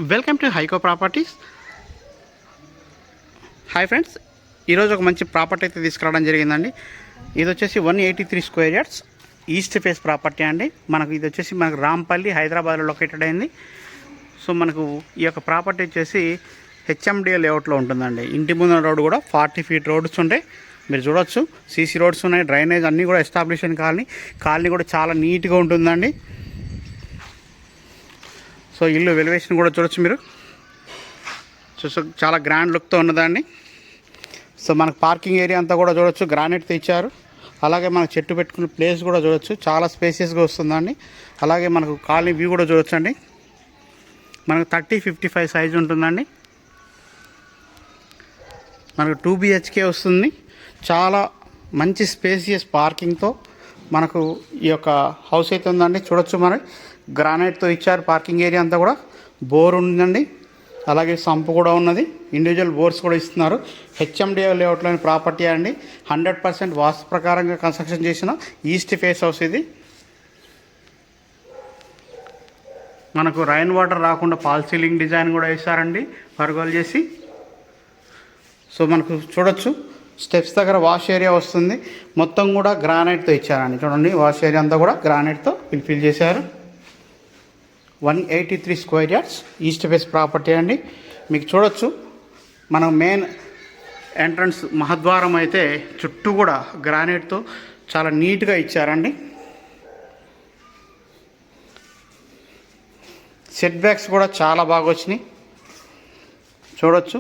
Welcome to Hyko properties. Hi friends, ఈరోజు ఒక మంచి ప్రాపర్టీ అయితే తీసుకురావడం జరిగిందండి. ఇది వచ్చేసి 183 square yards east face property అండి. ఇది వచ్చేసి మనకు రాంపల్లి, హైదరాబాద్లో లొకేటెడ్ అయింది. సో మనకు ఈ యొక్క ప్రాపర్టీ వచ్చేసి హెచ్ఎండిఏ లేఅవుట్లో ఉంటుందండి. ఇంటి ముందున్న రోడ్డు కూడా 40 ఫీట్ రోడ్స్ ఉంటాయి. మీరు చూడొచ్చు, సీసీ రోడ్స్ ఉన్నాయి, డ్రైనేజ్ అన్నీ కూడా ఎస్టాబ్లిష్ కాలనీ కూడా చాలా నీట్గా ఉంటుందండి. సో ఇల్లు వెలివేషన్ కూడా చూడొచ్చు మీరు. సో చాలా గ్రాండ్ లుక్తో ఉన్నదండి. సో మనకు పార్కింగ్ ఏరియా అంతా కూడా చూడొచ్చు, గ్రానైట్తో ఇచ్చారు. అలాగే మనకు చెట్టు పెట్టుకునే ప్లేస్ కూడా చూడొచ్చు, చాలా స్పేసియస్గా వస్తుందండి. అలాగే మనకు కాలనీ వ్యూ కూడా చూడొచ్చు అండి. మనకు 30-55 సైజు ఉంటుందండి. మనకు 2 BHK వస్తుంది. చాలా మంచి స్పేసియస్ పార్కింగ్తో మనకు ఈ యొక్క హౌస్ అయితే ఉందండి. చూడొచ్చు, మరి గ్రానైట్తో ఇచ్చారు. పార్కింగ్ ఏరియా అంతా కూడా బోర్ ఉందండి. అలాగే సంపు కూడా ఉన్నది, ఇండివిజువల్ బోర్స్ కూడా ఇస్తున్నారు. హెచ్ఎండిఏ లేఅవుట్లోని ప్రాపర్టీ అండి. 100% వాస్తు ప్రకారంగా కన్స్ట్రక్షన్ చేసిన ఈస్ట్ ఫేస్ హౌస్ ఇది. మనకు రైన్ వాటర్ రాకుండా ఫాల్ సీలింగ్ డిజైన్ కూడా వేస్తారండి, పరుగోలు చేసి. సో మనకు చూడొచ్చు, స్టెప్స్ దగ్గర వాష్ ఏరియా వస్తుంది. మొత్తం కూడా గ్రానైట్తో ఇచ్చారండి. చూడండి, వాష్ ఏరియా అంతా కూడా గ్రానైట్తో ఫిల్ చేశారు. 183 square yards east face property అండి. మీకు చూడొచ్చు, మనం మెయిన్ ఎంట్రన్స్ మహద్వారం అయితే చుట్టూ కూడా గ్రానైట్తో చాలా నీట్గా ఇచ్చారండి. సెట్ బ్యాక్స్ కూడా చాలా బాగా వచ్చినాయి. చూడొచ్చు,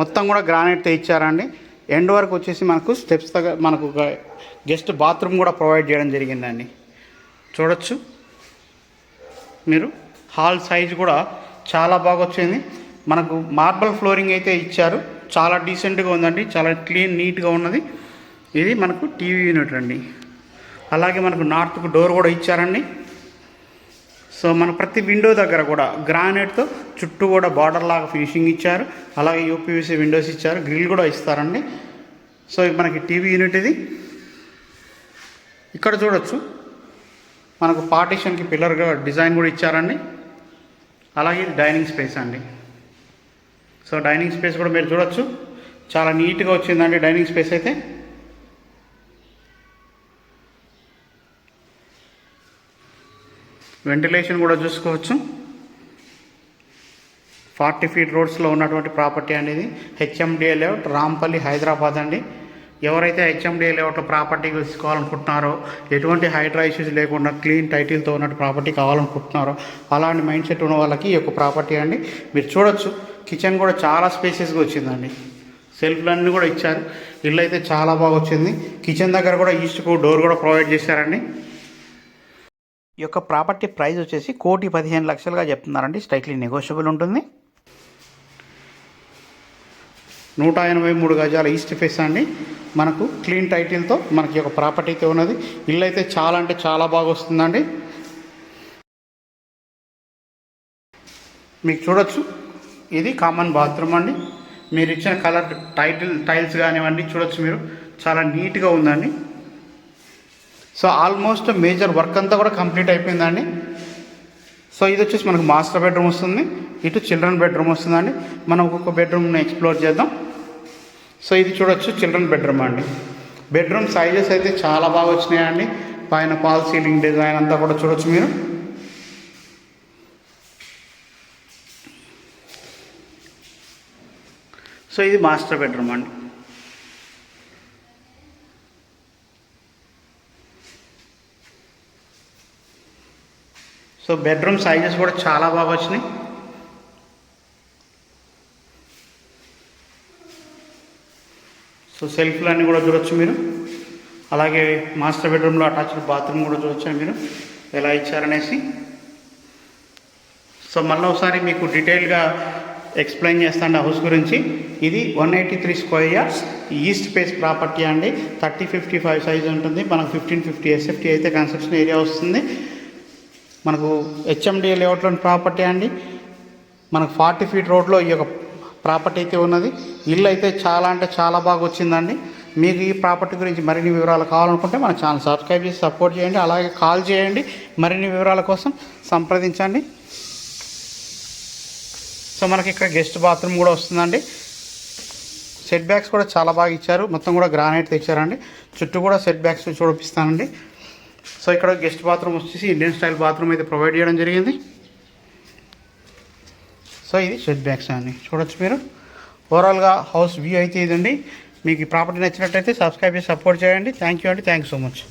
మొత్తం కూడా గ్రానైట్తో ఇచ్చారండి. ఎండ్ వరకు వచ్చేసి మనకు స్టెప్స్ దగ్గర మనకు గెస్ట్ బాత్రూమ్ కూడా ప్రొవైడ్ చేయడం జరిగిందండి. చూడొచ్చు మీరు, హాల్ సైజ్ కూడా చాలా బాగా వచ్చింది. మనకు మార్బల్ ఫ్లోరింగ్ అయితే ఇచ్చారు, చాలా డీసెంట్గా ఉందండి, చాలా క్లీన్ నీట్గా ఉన్నది. ఇది మనకు టీవీ యూనిట్ అండి. అలాగే మనకు నార్త్కు డోర్ కూడా ఇచ్చారండి. సో మన ప్రతి విండో దగ్గర కూడా గ్రానైట్తో చుట్టూ కూడా బార్డర్ లాగా ఫినిషింగ్ ఇచ్చారు. అలాగే యూపీవీసీ విండోస్ ఇచ్చారు, గ్రిల్ కూడా ఇస్తారండి. సో మనకి టీవీ యూనిట్ ఇది. ఇక్కడ చూడొచ్చు, మనకు పార్టీషన్కి పిల్లర్గా డిజైన్ కూడా ఇచ్చారండి. అలాగే ఇది డైనింగ్ స్పేస్ అండి. సో డైనింగ్ స్పేస్ కూడా మీరు చూడొచ్చు, చాలా నీట్గా వచ్చిందండి డైనింగ్ స్పేస్ అయితే. వెంటిలేషన్ కూడా చూసుకోవచ్చు. 40 ఫీట్ రోడ్స్లో ఉన్నటువంటి ప్రాపర్టీ అండి ఇది. హెచ్ఎండిఏ లేఅవుట్, రాంపల్లి, హైదరాబాద్ అండి. ఎవరైతే హెచ్ఎండిఏ లేఅవుట్లో ప్రాపర్టీ తీసుకోవాలనుకుంటున్నారో, ఎటువంటి హైడ్రా ఇష్యూస్ లేకుండా క్లీన్ టైటిల్తో ఉన్నట్టు ప్రాపర్టీ కావాలనుకుంటున్నారో, అలాంటి మైండ్ సెట్ ఉన్న వాళ్ళకి ఈ యొక్క ప్రాపర్టీ అండి. మీరు చూడొచ్చు, కిచెన్ కూడా చాలా స్పేసియస్గా వచ్చిందండి. సెల్ఫ్లన్నీ కూడా ఇచ్చారు. ఇల్లు అయితే చాలా బాగా వచ్చింది. కిచెన్ దగ్గర కూడా ఈస్ట్కు డోర్ కూడా ప్రొవైడ్ చేశారండి. ఈ యొక్క ప్రాపర్టీ ప్రైస్ వచ్చేసి 1,15,00,000గా చెప్తున్నారండి. స్ట్రైట్లీ నెగోషియబుల్ ఉంటుంది. 183 గజాల ఈస్ట్ ఫేస్ అండి. మనకు క్లీన్ టైటిల్తో మనకి ఒక ప్రాపర్టీ అయితే ఉన్నది. ఇల్లు అయితే చాలా అంటే చాలా బాగా వస్తుందండి. మీకు చూడొచ్చు, ఇది కామన్ బాత్రూమ్ అండి. మీరు ఇచ్చిన కలర్ టైల్స్ కానివ్వండి, చూడొచ్చు మీరు, చాలా నీట్గా ఉందండి. సో ఆల్మోస్ట్ మేజర్ వర్క్ అంతా కూడా కంప్లీట్ అయిపోయిందండి. సో ఇది వచ్చేసి మనకు మాస్టర్ బెడ్రూమ్ వస్తుంది, ఇటు చిల్డ్రన్ బెడ్రూమ్ వస్తుందండి. మనం ఒక్కొక్క బెడ్రూమ్ని ఎక్స్ప్లోర్ చేద్దాం. సో ఇది చూడొచ్చు, చిల్డ్రన్ బెడ్రూమ్ అండి. బెడ్రూమ్ సైజెస్ అయితే చాలా బాగా వచ్చినాయండి. పైన ఫాల్ సీలింగ్ డిజైన్ అంతా కూడా చూడొచ్చు మీరు. సో ఇది మాస్టర్ బెడ్రూమ్ అండి. సో బెడ్రూమ్ సైజెస్ కూడా చాలా బాగా వచ్చినాయి. సో సెల్ఫ్లు అన్నీ కూడా చూడొచ్చు మీరు. అలాగే మాస్టర్ బెడ్రూమ్లో అటాచ్డ్ బాత్రూమ్ కూడా చూడొచ్చు మీరు ఎలా ఇచ్చారనేసి. సో మళ్ళీ ఒకసారి మీకు డీటెయిల్గా ఎక్స్ప్లెయిన్ చేస్తాను హౌస్ గురించి. ఇది 183 square yards east face property అండి. 30-55 సైజ్ ఉంటుంది. మనకు 1550 SFT అయితే కన్స్ట్రక్షన్ ఏరియా వస్తుంది. మనకు హెచ్ఎండిఏ లేఅవుట్లోని ప్రాపర్టీ అండి. మనకు 40 ఫీట్ రోడ్లో ఈ యొక్క ప్రాపర్టీ అయితే ఉన్నది. ఇల్లు అయితే చాలా అంటే చాలా బాగా వచ్చిందండి. మీకు ఈ ప్రాపర్టీ గురించి మరిన్ని వివరాలు కావాలనుకుంటే మన ఛానల్ సబ్స్క్రైబ్ చేసి సపోర్ట్ చేయండి. అలాగే కాల్ చేయండి, మరిన్ని వివరాల కోసం సంప్రదించండి. సో మనకి ఇక్కడ గెస్ట్ బాత్రూమ్ కూడా వస్తుందండి. సెట్ బ్యాక్స్ కూడా చాలా బాగా ఇచ్చారు. మొత్తం కూడా గ్రానైట్ ఇచ్చారండి. చుట్టూ కూడా సెట్ బ్యాక్స్ చూపిస్తానండి. సో ఇక్కడ గెస్ట్ బాత్రూమ్ వచ్చేసి ఇండియన్ స్టైల్ బాత్రూమ్ అయితే ప్రొవైడ్ చేయడం జరిగింది. సో ఇది సెట్ బ్యాక్స్ అండి, చూడొచ్చు మీరు. ఓవరాల్గా హౌస్ వ్యూ అయితే ఇదండి. మీకు ఈ ప్రాపర్టీ నచ్చినట్టయితే సబ్స్క్రైబ్ చేసి సపోర్ట్ చేయండి. థ్యాంక్ యూ అండి, thank you so much.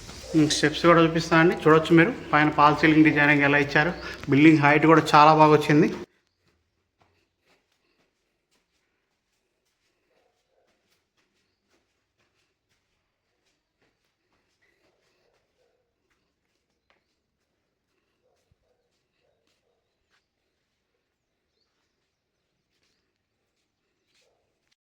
Steps కూడా చూపిస్తానండి, చూడొచ్చు మీరు. పైన పాల్ సీలింగ్ డిజైనింగ్ ఎలా ఇచ్చారు. బిల్డింగ్ హైట్ కూడా చాలా బాగా వచ్చింది.